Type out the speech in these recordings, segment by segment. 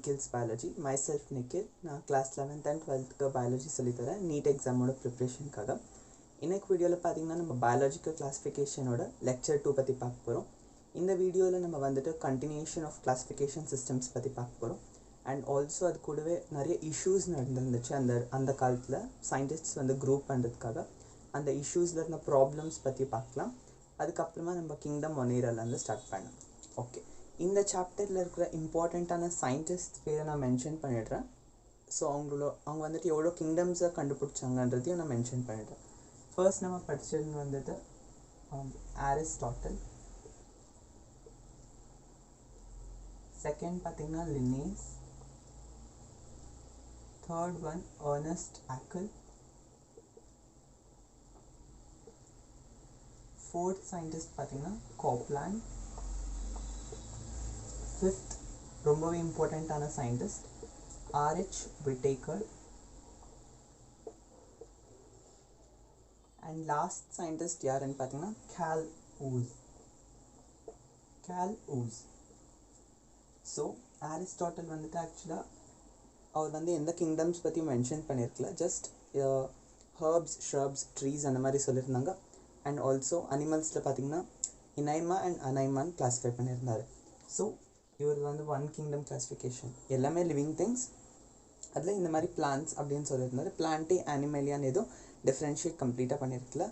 Nikhil's Biology. Myself Nikhil. நான் class 11th and 12th biology சொல்லித்தரேன் NEET எக்ஸாமோட ப்ரிப்ரேஷனுக்காக. இன்னைக்கு வீடியோவில் பார்த்தீங்கன்னா நம்ம பயாலஜிக்கல் கிளாஸிஃபிகேஷனோட லெக்சர் 2 பற்றி பார்க்க போகிறோம். இந்த வீடியோவில் நம்ம வந்துட்டு கண்டினியூஷன் ஆஃப் கிளாஸிஃபிகேஷன் சிஸ்டம்ஸ் பற்றி பார்க்க போகிறோம். அண்ட் ஆல்சோ அது கூடவே நிறைய இஷ்யூஸ் நடந்துருந்துச்சு அந்த காலத்தில் சயின்டிஸ்ட்ஸ் வந்து குரூப் பண்ணுறதுக்காக. அந்த இஷ்யூஸில் இருந்த ப்ராப்ளம்ஸ் பற்றி பார்க்கலாம். அதுக்கப்புறமா நம்ம கிங்டம் மொனேராலேருந்து ஸ்டார்ட் பண்ணோம். ஓகே, இந்த சாப்டரில் இருக்கிற இம்பார்ட்டண்ட்டான சயின்டிஸ்ட் பேரை நான் மென்ஷன் பண்ணிடுறேன். ஸோ அவங்க வந்துட்டு எவ்வளோ கிங்டம்ஸை கண்டுபிடிச்சாங்கன்றதையும் நான் மென்ஷன் பண்ணிடுறேன். ஃபர்ஸ்ட் நம்ம படிச்சது வந்துட்டு அரிஸ்டாட்டில். செகண்ட் பார்த்திங்கன்னா Linnaeus. Third one Ernst Haeckel. Fourth scientist பார்த்திங்கன்னா கோப்லாண்ட். ஃபிஃப்த் ரொம்பவே இம்பார்ட்டண்ட்டான scientist R H Whittaker. And last scientist யாருன்னு பார்த்தீங்கன்னா கேல் ஊஸ். ஸோ அரிஸ்டாட்டில் வந்துட்டு ஆக்சுவலாக அவர் வந்து எந்த கிங்டம்ஸ் பற்றியும் மென்ஷன் பண்ணியிருக்கல, ஜஸ்ட் ஹர்ப்ஸ், ஷ்ரப்ஸ், ட்ரீஸ் அந்த மாதிரி சொல்லியிருந்தாங்க. அண்ட் ஆல்சோ அனிமல்ஸில் பார்த்திங்கன்னா இனைமா அண்ட் அனைமான்னு கிளாஸிஃபை பண்ணியிருந்தார். ஸோ இவர் வந்து ஒன் கிங்டம் கிளாஸிஃபிகேஷன், எல்லாமே லிவிங் திங்ஸ். அதில் இந்த மாதிரி பிளான்ட்ஸ் அப்படின்னு சொல்லியிருந்தார். பிளான்ட்டே அனிமலியான்னு எதுவும் டிஃப்ரென்ஷியேட் கம்ப்ளீட்டாக பண்ணியிருக்கல.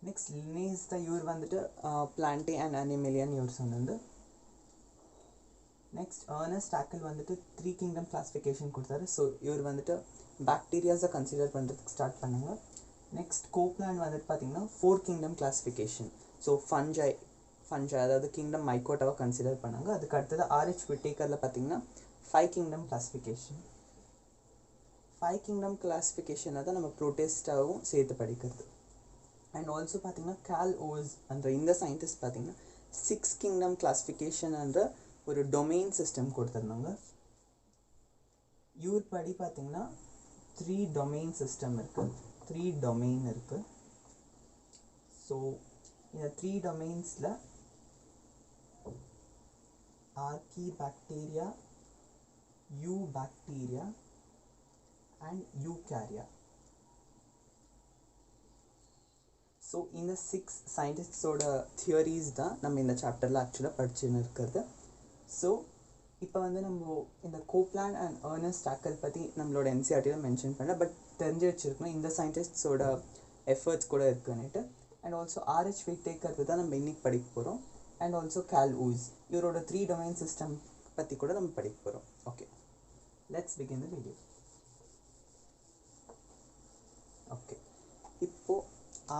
நெக்ஸ்ட் லின்னேஸ் தான் இவர் வந்துட்டு பிளான்ட்டே அண்ட் அனிமலியான்னு இவர் சொன்னது. நெக்ஸ்ட் எர்னஸ்ட் ஹேக்கல் வந்துட்டு 3 கிங்டம் கிளாஸிஃபிகேஷன் கொடுத்தாரு. ஸோ இவர் வந்துட்டு பாக்டீரியாஸை கன்சிடர் பண்ணுறதுக்கு ஸ்டார்ட் பண்ணாங்க. நெக்ஸ்ட் கோப்லாண்ட் வந்துட்டு பார்த்திங்கன்னா 4 கிங்டம் கிளாஸிஃபிகேஷன். ஸோ ஃபஞ்சை அதாவது கிங்டம் மைக்கோட்டாவை கன்சிடர் பண்ணாங்க. அதுக்கு அடுத்தது ஆர்ஹெச் விட்டேக்கரில் பார்த்திங்கன்னா 5 கிங்டம் கிளாஸிஃபிகேஷன். 5 கிங்டம் கிளாஸிஃபிகேஷனை தான் நம்ம ப்ரோட்டேஸ்டாகவும் சேர்த்து படிக்கிறது. அண்ட் ஆல்சோ பார்த்திங்கன்னா கேல் ஊஸ் என்ற இந்த சயின்டிஸ்ட் பார்த்திங்கன்னா 6 கிங்டம் கிளாஸிஃபிகேஷன் என்ற ஒரு டொமைன் சிஸ்டம் கொடுத்துருந்தாங்க. இவர் படி பார்த்திங்கன்னா 3 டொமைன் சிஸ்டம் இருக்குது, 3 டொமைன் இருக்குது. ஸோ இந்த 3 டொமைன்ஸில் ஆர்கிபாக்டீரியா, யூபாக்டீரியா அண்ட் யூகாரியா. ஸோ இந்த 6 சயின்டிஸ்டோட தியரிஸ் தான் நம்ம இந்த சாப்டரில் ஆக்சுவலாக படிச்சுன்னு இருக்கிறது. ஸோ இப்போ வந்து நம்ம இந்த கோப்லாண்ட் அண்ட் எர்னஸ்ட் ஹேக்கல் பற்றி நம்மளோட என்சிஆர்டியில் மென்ஷன் பண்ணல, பட் தெரிஞ்சு வச்சுருக்கணும் இந்த சயின்டிஸ்ட்ஸோட எஃபர்ட்ஸ் கூட இருக்குன்னுட்டு. அண்ட் ஆல்சோ ஆர்ஹெச் விட்டேக்கர் தான் நம்ம இன்னைக்கு படிக்க போகிறோம். அண்ட் ஆல்சோ கேல் ஊஸ், இவரோட 3 டொமைன் சிஸ்டம் பற்றி கூட நம்ம படிக்க போகிறோம். Okay, let's begin the video. Okay, இப்போது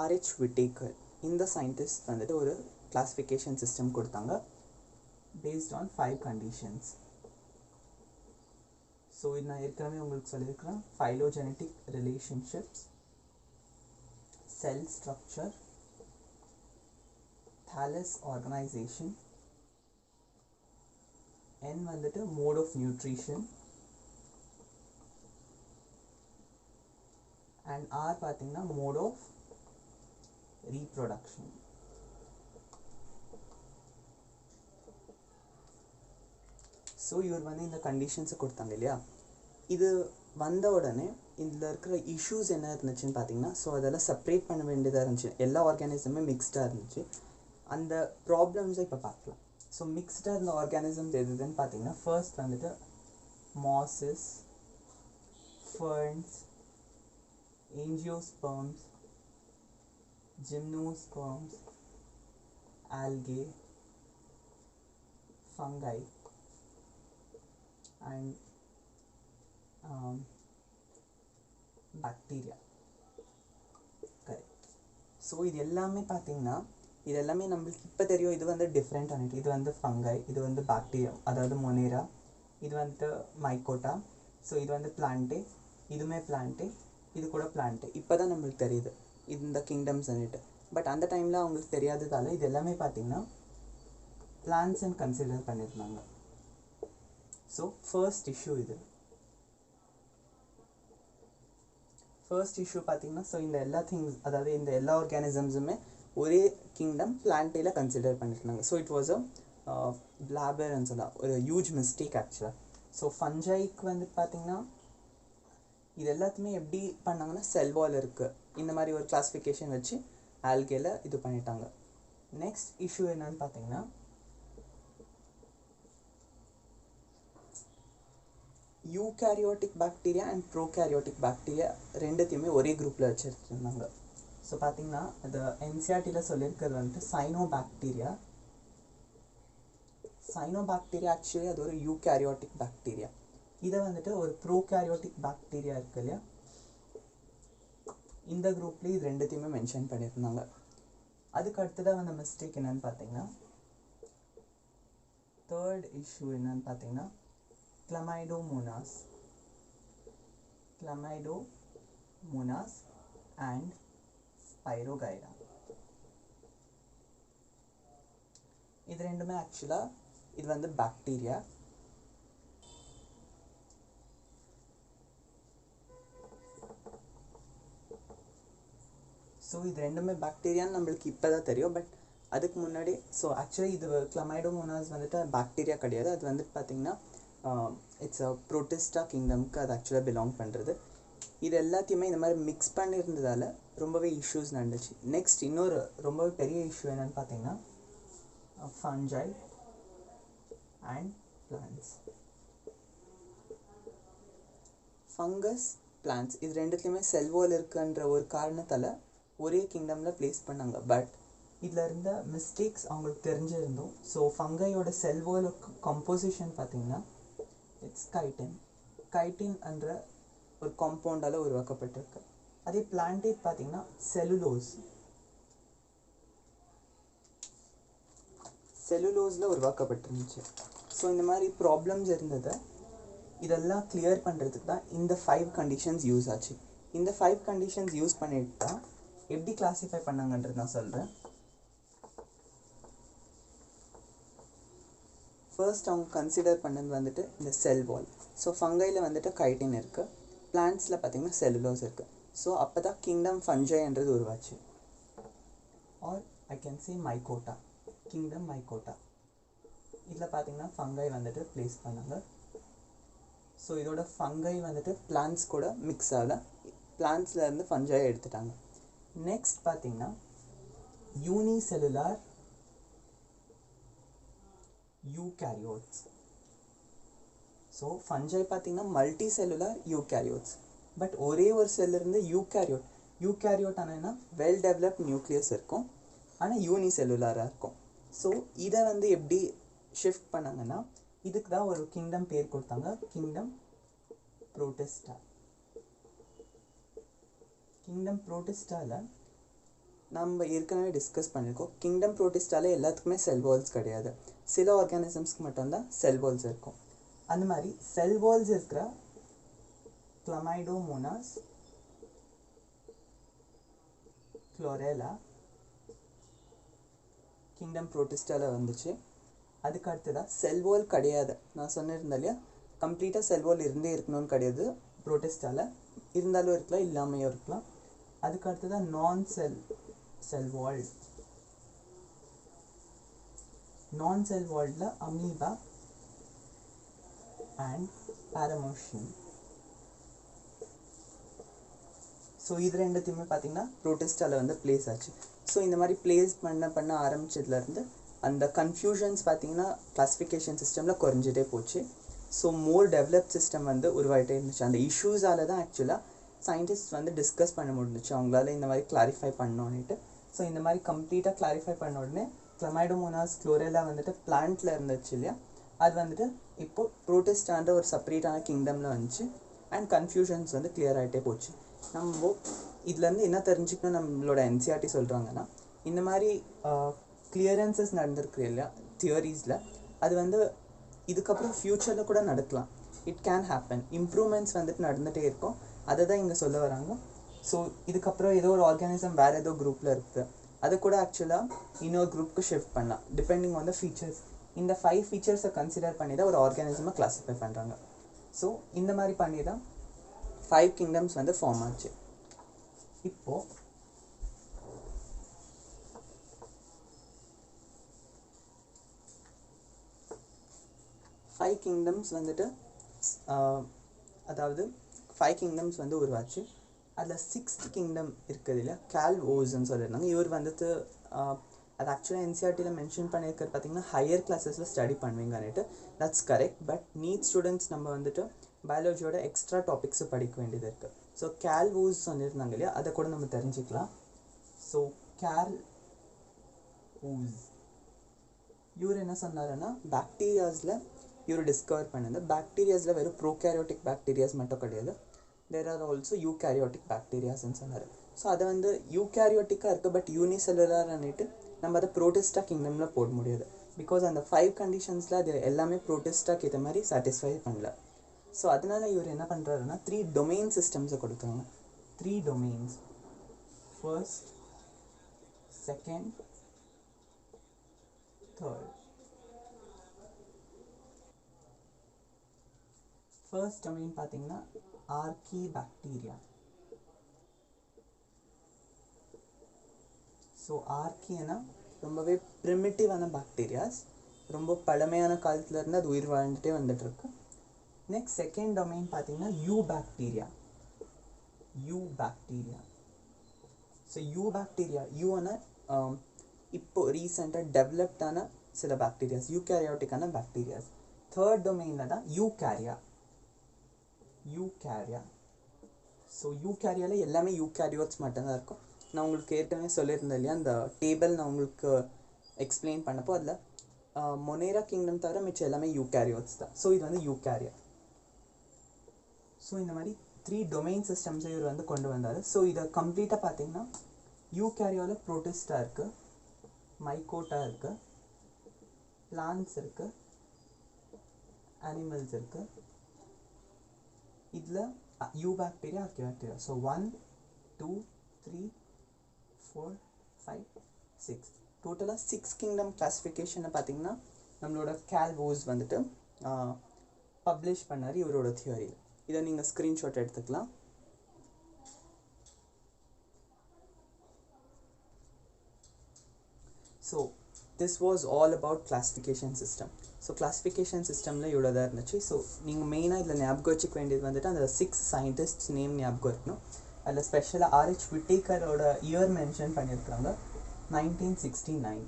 ஆர்ஹெச் விட்டேக்கர் இந்த சயின்டிஸ்ட் வந்துட்டு ஒரு கிளாஸிஃபிகேஷன் சிஸ்டம் கொடுத்தாங்க பேஸ்ட் ஆன் 5 கண்டிஷன்ஸ். ஸோ இது நான் ஏற்கனவே உங்களுக்கு சொல்லியிருக்கிறேன். ஃபைலோஜெனட்டிக் ரிலேஷன்ஷிப்ஸ், செல் ஸ்ட்ரக்சர், thallus organization, N வந்துட்டு mode of nutrition, and R பார்த்தீங்கன்னா mode of reproduction. ஸோ இவர் வந்து இந்த கண்டிஷன்ஸை கொடுத்தாங்க இல்லையா. இது வந்த உடனே இதில் இருக்கிற இஷ்யூஸ் என்ன இருந்துச்சுன்னு பார்த்தீங்கன்னா, ஸோ அதெல்லாம் செப்ரேட் பண்ண வேண்டியதாக இருந்துச்சு. எல்லா ஆர்கானிசமுமே மிக்ஸ்டாக இருந்துச்சு. அந்த ப்ராப்ளம்ஸை இப்போ பார்க்கலாம். ஸோ மிக்ஸ்டாக இருந்த ஆர்கானிசம்ஸ் எதுன்னு பார்த்தீங்கன்னா, ஃபர்ஸ்ட் வந்துட்டு mosses, ferns, angiosperms, gymnosperms, algae, fungi and bacteria. Correct. So இது எல்லாமே பார்த்தீங்கன்னா இது எல்லாமே நம்மளுக்கு இப்போ தெரியும். இது வந்து டிஃப்ரெண்ட் ஆனிட்டு. இது வந்து ஃபங்கை, இது வந்து பாக்டீரியா அதாவது மொனேரா, இது வந்துட்டு மைக்கோட்டா. ஸோ இது வந்து பிளான்ட்டே, இதுவுமே பிளான்ட்டே, இது கூட பிளான்ட்டே. இப்போ தான் நம்மளுக்கு தெரியுது இந்த கிங்டம்ஸ் அன்னிட்டு. பட் அந்த டைமில் அவங்களுக்கு தெரியாததால் இது எல்லாமே பார்த்திங்கன்னா பிளான்ட்ஸ்ன்னு கன்சிடர் பண்ணியிருந்தாங்க. ஸோ ஃபர்ஸ்ட் இஷ்யூ இது. ஃபர்ஸ்ட் இஷ்யூ பார்த்திங்கன்னா, ஸோ இந்த எல்லா திங்ஸ் அதாவது இந்த எல்லா ஆர்கானிசம்ஸுமே ஒரே கிங்டம் பிளான்ட்டேல கன்சிடர் பண்ணியிருந்தாங்க. ஸோ இட் வாஸ் அ பிளாபர்னு சொல்லலாம், ஒரு ஹியூஜ் மிஸ்டேக் ஆக்சுவலாக. ஸோ ஃபஞ்சைக்கு வந்து பார்த்திங்கன்னா இது எல்லாத்தையுமே எப்படி பண்ணாங்கன்னா, செல் வால் இருக்குது இந்த மாதிரி ஒரு கிளாஸிஃபிகேஷன் வச்சு ஆல்கேல இது பண்ணிட்டாங்க. நெக்ஸ்ட் இஷ்யூ என்னன்னு பார்த்தீங்கன்னா, eukaryotic bacteria and prokaryotic bacteria ரெண்டுத்தையுமே ஒரே குரூப்பில் வச்சுருந்தாங்க. ஸோ பார்த்தீங்கன்னா அது என்சிஆர்டியில் சொல்லியிருக்கிறது வந்துட்டு சைனோபாக்டீரியா. சைனோபாக்டீரியா ஆக்சுவலி அது ஒரு யூகேரியோட்டிக் பாக்டீரியா. இதை வந்துட்டு ஒரு ப்ரோகேரியோட்டிக் பாக்டீரியா இருக்கு இல்லையா, இந்த குரூப்லேயே இது ரெண்டுத்தையுமே மென்ஷன் பண்ணியிருந்தாங்க. அதுக்கு அடுத்ததாக வந்த மிஸ்டேக் என்னன்னு பார்த்தீங்கன்னா, தேர்ட் இஷ்யூ என்னன்னு பார்த்தீங்கன்னா கிளமைடோமோனாஸ் அண்ட் ஸ்பைரோகைரா. இது ரெண்டுமே ஆக்சுவலாக இது வந்து பாக்டீரியா. ஸோ இது ரெண்டுமே பாக்டீரியான்னு நம்மளுக்கு இப்போ தான் தெரியும். பட் அதுக்கு முன்னாடி ஆக்சுவலி இது கிளமைடோமோனாஸ் வந்துட்டு பாக்டீரியா கிடையாது. அது வந்துட்டு பார்த்திங்கன்னா இட்ஸ் அ ப்ரோட்டிஸ்டா கிங்டம்க்கு அது ஆக்சுவலாக பிலாங் பண்ணுறது. இது எல்லாத்தையுமே இந்த மாதிரி மிக்ஸ் பண்ணியிருந்ததால் ரொம்பவே இஷ்யூஸ் நடந்துச்சு. நெக்ஸ்ட் இன்னொரு ரொம்பவே பெரிய இஷ்யூ என்னென்னு பார்த்தீங்கன்னா ஃபஞ்சை அண்ட் பிளான்ட்ஸ். ஃபங்கஸ், பிளான்ட்ஸ் இது ரெண்டுத்துலேயுமே செல்வால் இருக்குன்ற ஒரு காரணத்தால் ஒரே கிங்டமில் ப்ளேஸ் பண்ணாங்க. பட் இதில் இருந்த மிஸ்டேக்ஸ் அவங்களுக்கு தெரிஞ்சிருந்தோம். ஸோ ஃபங்கையோட செல்வால் கம்போசிஷன் பார்த்திங்கன்னா இட்ஸ் கைட்டின் என்ற ஒரு காம்பவுண்டால் உருவாக்கப்பட்டிருக்கு. அதே பிளான்டேட் பார்த்திங்கன்னா செல்லுலோஸில் உருவாக்கப்பட்டிருந்துச்சு. ஸோ இந்த மாதிரி ப்ராப்ளம்ஸ் இருந்ததை இதெல்லாம் கிளியர் பண்ணுறதுக்கு தான் இந்த 5 கண்டிஷன்ஸ் யூஸ் ஆச்சு. இந்த 5 கண்டிஷன்ஸ் யூஸ் பண்ணிட்டு தான் எப்படி கிளாஸிஃபை பண்ணாங்கன்றது நான் சொல்கிறேன். ஃபர்ஸ்ட் அவங்க கன்சிடர் பண்ணது வந்துட்டு இந்த செல் வால். ஸோ ஃபங்கையில் வந்துட்டு கைட்டின் இருக்குது, பிளான்ட்ஸில் பார்த்திங்கன்னா செல்லுலோஸ் இருக்குது. ஸோ அப்போ தான் கிங்டம் ஃபஞ்சைன்றது உருவாச்சு. Or I can say Mycota, kingdom Mycota. இதில் பார்த்திங்கன்னா ஃபங்கை வந்துட்டு ப்ளேஸ் பண்ணாங்க. ஸோ இதோட ஃபங்கை வந்துட்டு பிளான்ட்ஸ் கூட மிக்ஸ் ஆகல, பிளான்ட்ஸில் இருந்து ஃபஞ்சை எடுத்துட்டாங்க. நெக்ஸ்ட் பார்த்திங்கன்னா யூனிசெல்லுலார் யூகேரியோட்ஸ். ஸோ ஃபஞ்சை பார்த்திங்கன்னா மல்டி செல்லுலார் யூகேரியோட்ஸ். பட் ஒரே ஒரு செல்லிருந்து யூகேரியோட் ஆனால் வெல் டெவலப்ட் நியூக்ளியஸ் இருக்கும், ஆனால் யூனிசெல்லுலாராக இருக்கும். ஸோ இதை வந்து எப்படி ஷிஃப்ட் பண்ணாங்கன்னா இதுக்கு தான் ஒரு கிங்டம் பேர் கொடுத்தாங்க, கிங்டம் புரோட்டிஸ்டா. கிங்டம் புரோட்டிஸ்டாவில் நம்ம ஏற்கனவே டிஸ்கஸ் பண்ணியிருக்கோம். கிங்டம் புரோட்டிஸ்டாவில் எல்லாத்துக்குமே செல் வால்ஸ் கிடையாது, சில ஆர்கானிசம்ஸ்க்கு மட்டும்தான் செல் வால்ஸ் இருக்கும். அந்த மாதிரி செல் வால்ஸ் இருக்கிற கிளமைடோமோனாஸ், குளோரெல்லா கிங்டம் புரோட்டிஸ்டாவில் வந்துச்சு. அதுக்கு அடுத்ததாக செல் வால் கிடையாது, நான் சொன்னிருந்தேன் இல்லையா, கம்ப்ளீட்டாக செல் வால் இருந்தே இருக்கணும்னு கிடையாது. புரோட்டிஸ்டாவில் இருந்தாலும் இருக்கலாம், இல்லாமையும் இருக்கலாம். அதுக்கு அடுத்ததாக நான் செல் வால்டில் அமீபா அண்ட் பாரமோஷியம். ஸோ இது ரெண்டுத்தையுமே பார்த்திங்கன்னா புரோட்டிஸ்டாவில் வந்து ப்ளேஸ் ஆச்சு. ஸோ இந்த மாதிரி ப்ளேஸ் பண்ண ஆரம்பிச்சதுலேருந்து அந்த கன்ஃபியூஷன்ஸ் பார்த்திங்கன்னா கிளாஸிஃபிகேஷன் சிஸ்டமில் குறைஞ்சிட்டே போச்சு. ஸோ மோர் டெவலப்ட் சிஸ்டம் வந்து உருவாகிட்டே இருந்துச்சு. அந்த இஷ்யூஸால் தான் ஆக்சுவலாக சயின்டிஸ்ட் வந்து டிஸ்கஸ் பண்ண முடிஞ்சிச்சு, அவங்களால இந்த மாதிரி கிளாரிஃபை பண்ணோன்னுட்டு. ஸோ இந்த மாதிரி கம்ப்ளீட்டாக கிளாரிஃபை பண்ண உடனே கிளமைடோமோனாஸ், குளோரெல்லா வந்துட்டு பிளான்ட்டில் இருந்துச்சு இல்லையா, அது வந்துட்டு இப்போது புரோட்டிஸ்டான்ற ஒரு செப்பரேட்டான கிங்டமில் வந்துச்சு. அண்ட் கன்ஃபியூஷன்ஸ் வந்து கிளியர் ஆகிட்டே போச்சு. நம்ம இதுலேருந்து என்ன தெரிஞ்சுக்கணும், நம்மளோட என்சிஆர்டி சொல்கிறாங்கன்னா இந்த மாதிரி கிளியரன்சஸ் நடந்திருக்கு இல்லையா தியரிஸில், அது வந்து இதுக்கப்புறம் ஃப்யூச்சரில் கூட நடக்கலாம். இட் கேன் ஹேப்பன், இம்ப்ரூவ்மெண்ட்ஸ் வந்துட்டு நடந்துகிட்டே இருக்கும். அதை தான் இங்கே சொல்ல வராங்க. ஸோ இதுக்கப்புறம் ஏதோ ஒரு ஆர்கானிசம் வேறு ஏதோ குரூப்பில் இருக்குது, அதை கூட ஆக்சுவலாக இன்னொரு குரூப்புக்கு ஷிஃப்ட் பண்ணலாம் டிபெண்டிங் ஆன் த ஃபீச்சர்ஸ். இந்த 5 ஃபீச்சர்ஸை கன்சிடர் பண்ணி தான் ஒரு ஆர்கானிசமை கிளாஸிஃபை பண்ணுறாங்க. ஸோ இந்த மாதிரி பண்ணி தான் 5 கிங்டம்ஸ் வந்து ஃபார்ம் ஆச்சு. இப்போது 5 கிங்டம்ஸ் வந்துட்டு அதாவது 5 கிங்டம்ஸ் வந்து உருவாச்சு. அதில் 6th கிங்டம் இருக்குது இல்லையா, கால்வோஸ்ன்னு சொல்லியிருந்தாங்க. இவர் வந்துட்டு அது ஆக்சுவலாக என்சிஆர்டியில் மென்ஷன் பண்ணியிருக்கிறது பார்த்தீங்கன்னா ஹையர் கிளாஸஸில் ஸ்டடி பண்ணுவீங்கன்னுட்டு. That's correct. But NEET students நம்ம வந்துட்டு பயாலஜியோட எக்ஸ்ட்ரா டாபிக்ஸு படிக்க வேண்டியது இருக்குது. ஸோ கால்வோஸ் சொல்லியிருந்தாங்க இல்லையா, அதை கூட நம்ம தெரிஞ்சுக்கலாம். ஸோ கால்வோஸ் இவர் என்ன சொன்னாருன்னா, பாக்டீரியாஸில் இவர் டிஸ்கவர் பண்ணது. பாக்டீரியாஸில் வெறும் ப்ரோகேரியோட்டிக் பாக்டீரியாஸ் மட்டும் கிடையாது, தேர் ஆர் ஆல்சோ யூகேரியோட்டிக் பாக்டீரியாஸ்ன்னு சொன்னார். ஸோ அதை வந்து யூகேரியோட்டிக்காக இருக்குது, பட் யூனிசெல்லுலார்னுட்டு நம்ம அதை ப்ரோட்டிஸ்டா கிங்டமில் போட முடியாது. பிகாஸ் அந்த 5 கண்டிஷன்ஸில் அது எல்லாமே ப்ரோட்டிஸ்டாக்கு இது மாதிரி சாட்டிஸ்ஃபை பண்ணல. ஸோ அதனால இவர் என்ன பண்ணுறாருன்னா 3 டொமைன் சிஸ்டம்ஸை கொடுக்குறாங்க. 3 domains, first, second, third. First domain பார்த்தீங்கன்னா ஆர்கிபாக்டீரியா. ஸோ ஆர்கினா ரொம்பவே ப்ரிமிட்டிவான பாக்டீரியாஸ், ரொம்ப பழமையான காலத்துலேருந்து அது உயிர் வாழ்ந்துட்டே வந்துட்டுருக்கு. நெக்ஸ்ட் செகண்ட் டொமைன் பார்த்தீங்கன்னா யூபாக்டீரியா. ஸோ யூபாக்டீரியா யூனா இப்போ ரீசெண்டாக டெவலப்டான சில பாக்டீரியாஸ், யூகேரியோட்டிக்கான பாக்டீரியாஸ். தேர்ட் டொமைனில் தான் யூகேரியா. ஸோ யூகேரியாவில் எல்லாமே யூகேரியோட்ஸ் மட்டும்தான் இருக்கும். நான் உங்களுக்கு ஏற்கனவே சொல்லியிருந்தேன் இல்லையா, அந்த டேபிள் நான் உங்களுக்கு எக்ஸ்பிளைன் பண்ணப்போ அதில் மொனேரா கிங்டம் தவிர மிச்சம் எல்லாமே யூகேரியோட்ஸ் தான். ஸோ இது வந்து யூகேரியா. ஸோ இந்த மாதிரி 3 டொமைன் சிஸ்டம்ஸை இவர் வந்து கொண்டு வந்தார். ஸோ இதை கம்ப்ளீட்டாக பார்த்தீங்கன்னா யூகேரியாவில் ப்ரோட்டிஸ்டா இருக்குது, மைக்கோட்டா இருக்குது, பிளான்ட்ஸ் இருக்குது, அனிமல்ஸ் இருக்குது. இதில் யூபாக்டீரியா, ஆர்கிபாக்டீரியா. ஸோ 1 2 3 4 5 6 டோட்டலாக 6 கிங்டம் கிளாஸிஃபிகேஷனை பார்த்தீங்கன்னா நம்மளோட கால்வோஸ் வந்துட்டு பப்ளிஷ் பண்ணார் இவரோட தியரியில். இதை நீங்கள் ஸ்க்ரீன்ஷாட் எடுத்துக்கலாம். So this was all about classification system. So classification சிஸ்டமில் இவ்வளோ தான் இருந்துச்சு. ஸோ நீங்கள் மெயினாக இதில் ஞாபகம் வச்சுக்க வேண்டியது வந்துட்டு அந்த 6 சயின்டிஸ்ட் நேம் ஞாபகம் இருக்கணும். அதில் ஸ்பெஷலாக ஆர்ஹெச் விட்டேக்கரோட இயர் மென்ஷன் பண்ணியிருக்காங்க, 1969.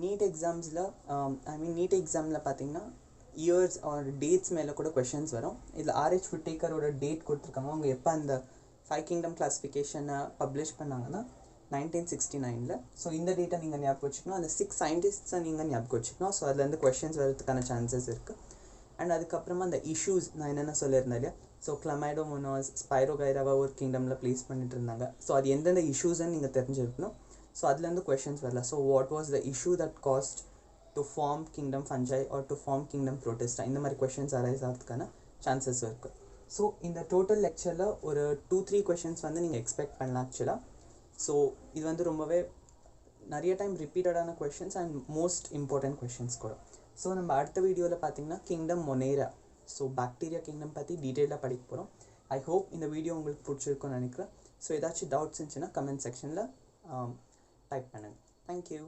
நீட் எக்ஸாம்ஸில் நீட் எக்ஸாமில் பார்த்தீங்கன்னா இயர்ஸ் ஆர் டேட்ஸ் மேலே கூட கொஷின்ஸ் வரும். இதில் ஆர்ஹெச் விட்டேக்கரோட டேட் கொடுத்துருக்காங்க. அவங்க எப்போ அந்த 5 கிங்டம் கிளாஸிஃபிகேஷனை பப்ளிஷ் பண்ணாங்கன்னா 1969. ஸோ இந்த டேட்டை நீங்கள் ஞாபகம் வச்சுக்கணும். அந்த 6 சயின்டிஸ்ட்ஸை நீங்கள் ஞாபகம் வச்சுக்கணும். ஸோ அதுலேருந்து கொஷின்ஸ் வரதுக்கான சான்சஸ் இருக்குது. அண்ட் அதுக்கப்புறமா அந்த இஷ்யூஸ் நான் என்னென்ன சொல்லியிருந்தேன் இல்லையா, ஸோ கிளமைடோமோனாஸ், ஸ்பைரோகைராவை ஒரு கிங்டமில் ப்ளேஸ் பண்ணிட்டு இருந்தாங்க. ஸோ அது எந்தெந்த இஷ்யூஸ்ன்னு நீங்கள் தெரிஞ்சிருக்கணும். ஸோ அதுலேருந்து கொஷின்ஸ் வரல. So what was the issue that caused to form kingdom fungi or to form kingdom protista, இந்த மாதிரி கொஷின்ஸ் அரைஸ் ஆகிறதுக்கான சான்சஸ் இருக்குது. ஸோ இந்த டோட்டல் லெக்சரில் ஒரு 2-3 கொஷின்ஸ் வந்து நீங்கள் எக்ஸ்பெக்ட் பண்ணலாம் ஆக்சுவலாக. ஸோ இது வந்து ரொம்பவே நிறைய டைம் ரிப்பீட்டடான questions and most important questions கூட. ஸோ நம்ம அடுத்த வீடியோவில் பார்த்தீங்கன்னா kingdom Monera, so bacteria kingdom பற்றி டீட்டெயிலாக படிக்க போகிறோம். ஐ ஹோப் இந்த வீடியோ உங்களுக்கு பிடிச்சிருக்குன்னு நினைக்கிறேன். ஸோ ஏதாச்சும் டவுட்ஸ் இருந்துச்சுன்னா கமெண்ட் செக்ஷனில் டைப் பண்ணுங்கள். தேங்க்யூ.